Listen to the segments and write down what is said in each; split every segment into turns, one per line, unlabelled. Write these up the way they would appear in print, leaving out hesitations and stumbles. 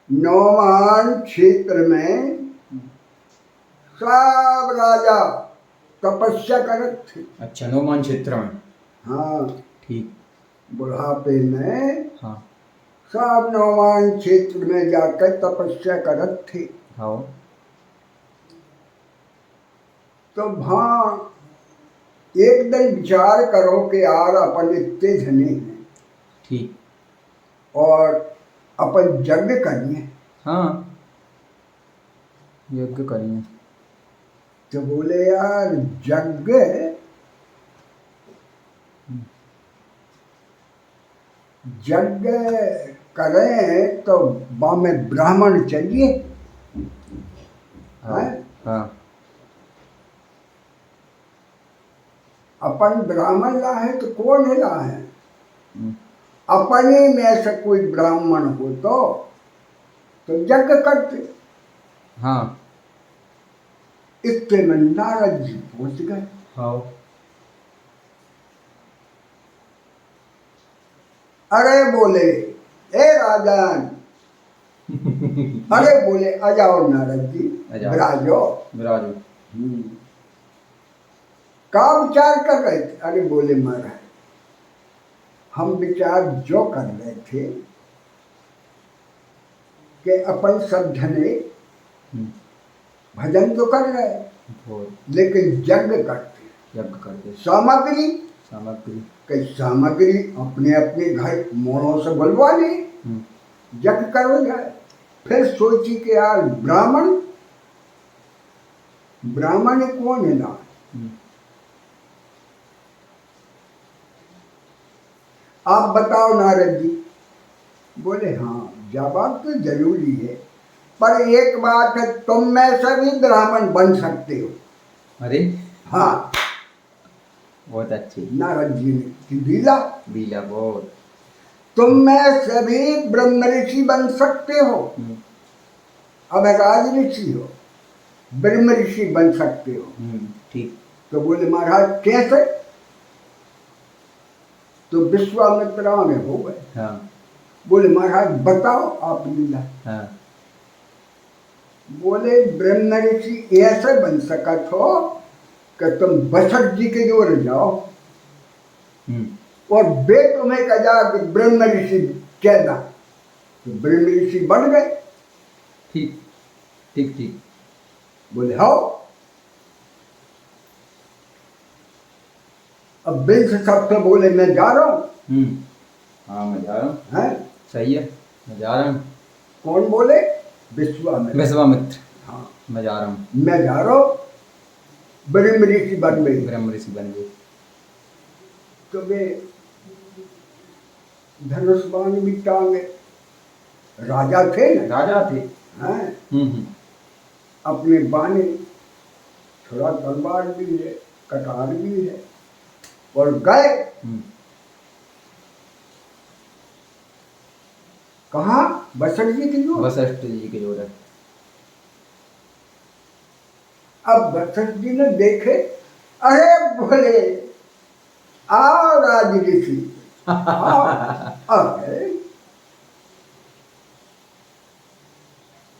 नौमान क्षेत्र में सब राजा तपस्या करत थे।
अच्छा, नौमान क्षेत्र में।
हाँ,
ठीक।
बुढ़ापे में
हाँ
सब नौमान क्षेत्र में जाकर तपस्या करत थे।
हाँ।
तो वहाँ एक दिन विचार करो कि यार अपन इतने धनी हैं
ठीक।
और अपन यज्ञ करिए।
हाँ, यज्ञ करिए।
तो बोले यार यज्ञ यज्ञ करें तो वहाँ में ब्राह्मण चाहिए।
हाँ हाँ।
अपन ब्राह्मण ला है तो कौन है ला है? अपने में से कोई ब्राह्मण हो तो यज्ञ करते।
हाँ।
इतने में नारद जी पहुंच गए।
हाँ।
अरे बोले ए राजन, अरे बोले आ जाओ नारद जी, विराजो।
विराजो।
का विचार कर रहे थे? अरे बोले महाराज, हम विचार जो कर रहे थे कि अपन सब जने भजन तो कर रहे लेकिन यज्ञ करते। सामग्री सामग्री अपने अपने घर मोड़ों से बुलवा ली, यज्ञ करो जाए। फिर सोची कि यार ब्राह्मण कौन है ना? आप बताओ नारद जी। बोले हाँ, जवाब तो जरूरी है, पर एक बात है, तुम में से भी ब्राह्मण बन सकते हो।
अरे
हाँ,
बहुत अच्छी।
नारद जी ने लीला
बहुत।
तुम में से भी ब्रह्म ऋषि बन सकते हो। अब राज ऋषि हो, ब्रह्म ऋषि बन सकते हो।
ठीक।
तो बोले महाराज कैसे? तो विश्वामित्र में हो गए।
हाँ।
बोले महाराज बताओ आप लीला।
हाँ।
बोले ब्रह्म ऋषि ऐसे बन सकत हो कि तुम वशिष्ठ जी के जोर जाओ और वे तुम्हें कहा कि ब्रह्म ऋषि कहना, तो ब्रह्म ऋषि बन गए।
ठीक ठीक ठीक।
बोले हाँ। अब बिल्स सबसे बोले मैं जा रहा हूँ।
हाँ मैं जा रहा हूँ।
है
सही है, मैं जा रहा हूँ।
कौन बोले? विश्वामित्र।
हाँ, मैं जा रहा हूँ।
मैं जा रहा हूँ। ब्रह्म ऋषि बन गए।
ब्रह्म ऋषि बन गए।
तो वे धनुष बाण भी टांगे, राजा थे ना।
राजा थे।
हैं? अपने बाने, थोड़ा तलवार भी है, कटार भी है, और गए। कहाँ? वशिष्ठ जी की जोर।
वशिष्ठ जी की जोर।
अब वशिष्ठ जी ने देखे, अरे बोले आओ राज ऋषि।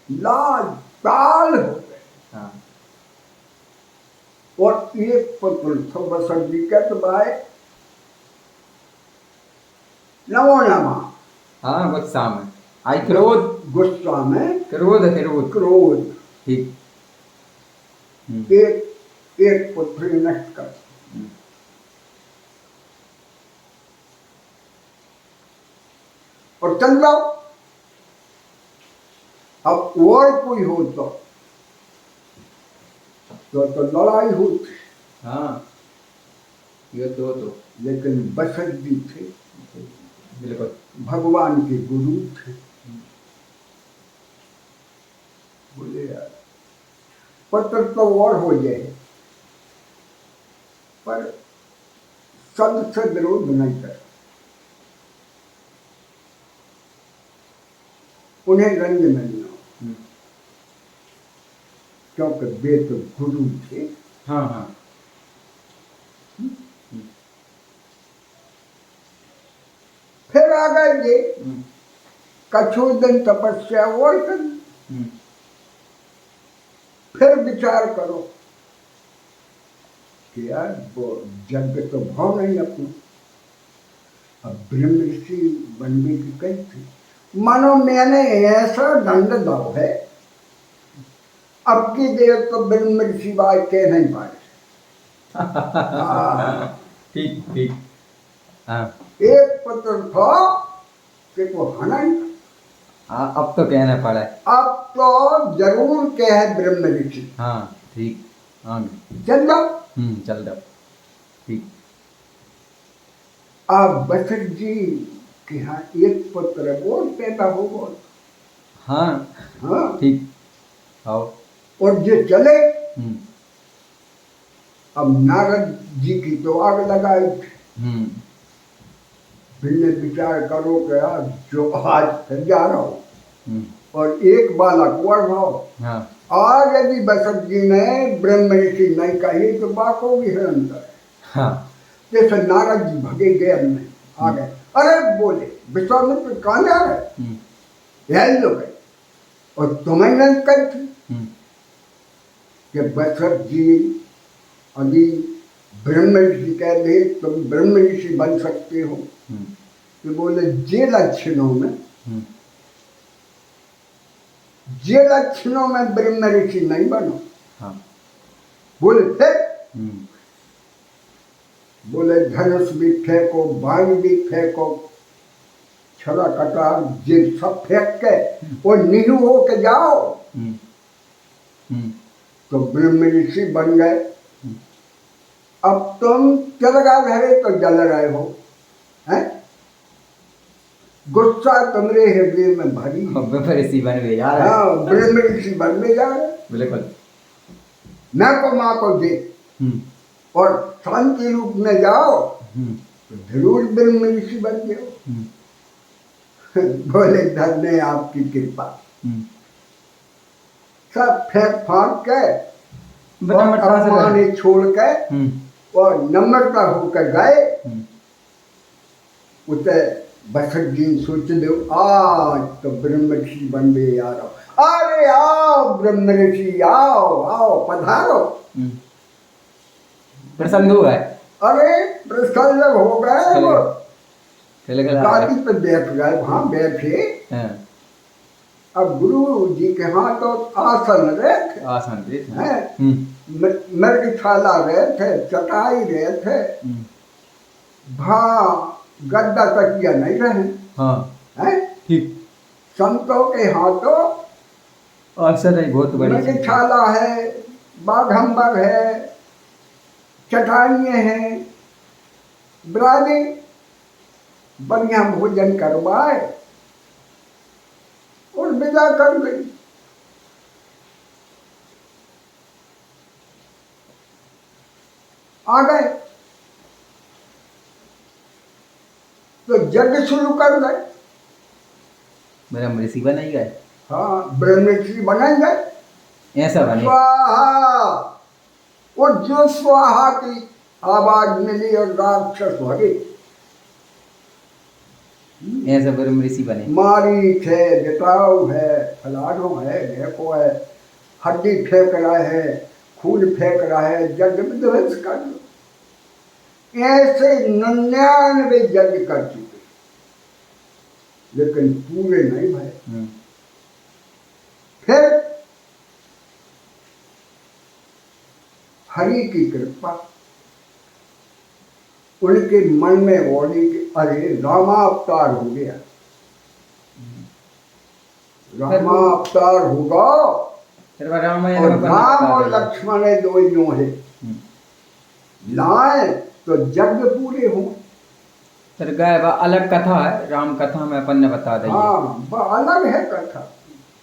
लाल ताल हो गए।
हाँ।
और एक पुत्र तो वशिष्ठ जी के तो भाई नमो नमः।
हाँ, गुस्सा में आई, क्रोध।
गुस्सा में
क्रोध। ठीक।
एक पुत्र नष्ट कर। और चल जाओ। अब और कोई हो तो लड़ाई होती।
हाँ, ये तो
लेकिन वशिष्ठ जी थे,
बिल्कुल
भगवान के गुरु थे। बोले यार पुत्र तो और हो जाए, पर संत से विरोध नहीं कर। उन्हें रंग मिलना, क्योंकि वे तो गुरु थे।
हाँ हाँ।
फिर आ गए ये कछु दिन तपस्या और कर,
हम्म,
फिर विचार करो कि यार वो यज्ञ तो भाव नहीं अपना। अब ब्रह्म ऋषि बनने की कही थी, मानो मैंने ऐसा दंड दो है, अब की देर तो ब्रह्म ऋषि बात कह नहीं पाए। हाँ,
ठीक ठीक। हाँ
एक पुत्र था कि वो हना ही था।
हाँ, अब तो कहना पड़ा है।
अब तो जरूर कहे ब्रह्म ऋषि।
हाँ ठीक। हाँ
चल जाओ।
चल जाओ। ठीक।
आप बसर जी के यहाँ एक पुत्र वो पैदा हो गया।
हाँ
हाँ,
ठीक। आओ।
और जो चले,
हम्म
अब नारद जी की तो आग लगाई।
हम्म
फिर विचार करो कि आज जो आज फिर जा रहा हूँ
हम्म,
और एक बालक और रहो।
हाँ
आज यदि बसंत जी ने ब्रह्म ऋषि नहीं कही तो बात होगी निरंतर।
हाँ
जैसे नारद जी भगे गए में आ गए, अरे बोले विश्वामित्र कहाँ जा रहे,
हम्म
यही लोग है और तुम्हें नहीं कही थी
हम्म
कि बसंत जी अभी ब्रह्म ऋषि कह दे तुम ब्रह्म ऋषि बन सकते हो।
हम्म
तो बोले जे लक्षणों में,
हम्म,
जे लक्षणों में ब्रह्म ऋषि नहीं बनो।
हाँ
बोले फिर,
हम्म
बोले धनुष भी फेंको, बाण भी फेंको, छड़ा कटार जे सब फेंक के और निहू हो के जाओ
हम्म हम्म
तो ब्रह्म ऋषि बन गए।
हम्म,
अब तुम चलगा धरे तो जल रहे हो, हैं? गुस्सा तुम्हारे हृदय में भरी है।
अब ब्रह्म ऋषि बन गए यार।
हाँ, ब्रह्म ऋषि बनने जा रहे,
बिल्कुल।
मैं को माँ को दे
हम्म
और शांति रूप में जाओ
हम्म
तो जरूर ब्रह्म ऋषि बन जाओ।
हम्म
बोले धन्य आपकी कृपा।
हम्म,
सब फेंक फाँक के
बड़ा
और
मटका से
अपमाने छोड़ के और नम्रता होकर गए। उसे बसंत जी सोच दो आज तो ब्रह्म ऋषि बन गए यार। अरे आओ ब्रह्म ऋषि, आओ आओ पधारो।
प्रसन्न हुआ है।
अरे प्रसन्न हो गए, वो गादी पे बैठ गए, वहां बैठे।
हाँ,
अब गुरु जी के हाथ तो आसन रहे थे,
आसन थे।
हैं? मृगशाला रहे थे, चटाई रहे थे, हाँ गद्दा तकिया नहीं रहे।
हाँ
हैं?
ठीक।
संतों के हाथों
आसन है बहुत बड़ी चीज़ है।
मृगशाला है, बाघंबर है, चटाइयाँ हैं, बिरादे बढ़िया भोजन करवाए और विदा कर गई। आ गए तो यज्ञ शुरू कर गए।
ब्रह्म ऋषि बन ही गए।
हाँ, ब्रह्म ऋषि बनाएंगे।
ऐसा बने।
स्वाहा, और जो स्वाहा की आवाज मिली और राक्षस भगे।
ऐसा ब्रह्म ऋषि बने।
मारीच है, जटाऊ है, फलानो है, ढेको है, हड्डी फेंक रहा है, खून फेंक रहा है, यज्ञ विध्वंस कर दो। ऐसे 99 यज्ञ कर चुके, लेकिन पूरे नहीं भय। फिर हरि की कृपा, उनके मन में बोली कि अरे रामावतार हो गया, रामावतार होगा। और राम और लक्ष्मण है दो ही है, लाए तो यज्ञ पूरे हों।
फिर गए अलग कथा है, राम कथा में अपन ने बता दी।
हाँ, वह अलग है कथा।